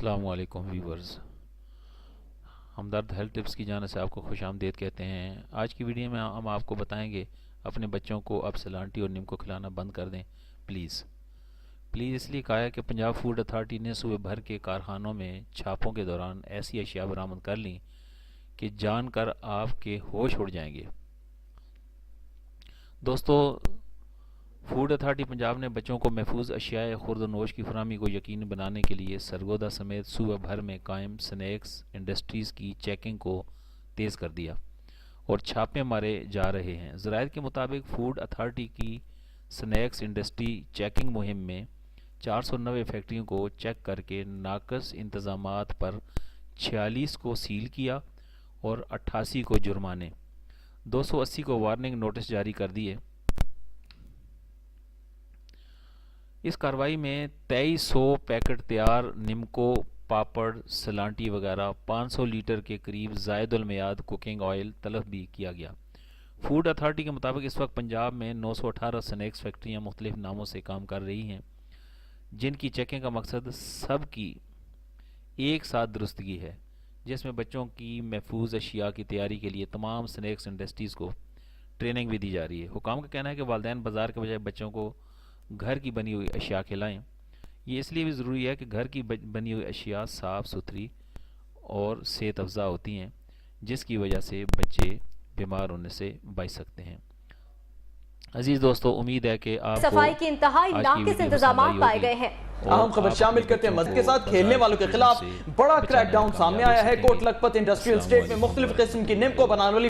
अस्सलाम वालेकुम व्यूवर्स। हमदर्द health tips की जानिब से आपको खुश आमदीद कहते हैं। आज की वीडियो में हम आपको बताएंगे अपने बच्चों को अब सलांटी और नीम को खिलाना बंद कर दें प्लीज़। इसलिए कहा है कि पंजाब फूड अथॉरिटी ने सूबे भर के कारखानों में छापों के दौरान ऐसी अशिया बरामद कर ली कि जानकर आपके होश उड़ जाएंगे। दोस्तों, फूड अथॉरिटी पंजाब ने बच्चों को महफूज अशियाए खुर्द-ओ-नोश की फराहमी को यकीनी बनाने के लिए सरगोदा समेत सूबा भर में कायम स्नैक्स इंडस्ट्रीज़ की चेकिंग को तेज़ कर दिया और छापे मारे जा रहे हैं। ज़राइत के मुताबिक फूड अथॉरिटी की स्नैक्स इंडस्ट्री चेकिंग मुहिम में 490 फैक्ट्रियों को चेक करके नाकस इंतज़ामात पर 46 को सील किया और 88 को जुर्माने, 280 को वार्निंग नोटिस जारी कर दिए। इस कार्रवाई में 2300 पैकेट तैयार निमको, पापड़, सलांटी वगैरह 500 लीटर के करीब ज़ायदुल मियाद कुकिंग ऑयल तलब भी किया गया। फूड अथॉरिटी के मुताबिक इस वक्त पंजाब में 918 स्नैक्स फैक्ट्रियां मुख्तलिफ नामों से काम कर रही हैं, जिनकी चेकिंग का मकसद सब की एक साथ दुरुस्तगी है, जिसमें बच्चों की महफूज अशिया की तैयारी के लिए तमाम स्नैक्स इंडस्ट्रीज़ को ट्रेनिंग भी दी जा रही है। हुकाम का कहना है कि वालिदैन बाज़ार के बजाय बच्चों को घर की बनी हुई अशिया खिलाएं। ये इसलिए भी ज़रूरी है कि घर की बनी हुई अशिया साफ़ सुथरी और सेहत अफ़ज़ा होती हैं, जिसकी वजह से बच्चे बीमार होने से बच सकते हैं। अजीज़ दोस्तों, उम्मीद है कि आप सफाई की इंतहाई नाकिस इंतजाम पाए गए हैं। अहम खबर शामिल करते हैं। मस्जिद के साथ खेलने वालों के खिलाफ बड़ा क्रैकडाउन सामने आया है। कोट लखपत इंडस्ट्रियल स्टेट में मुख्तलिफ किस्म की निम्को बनाने वाली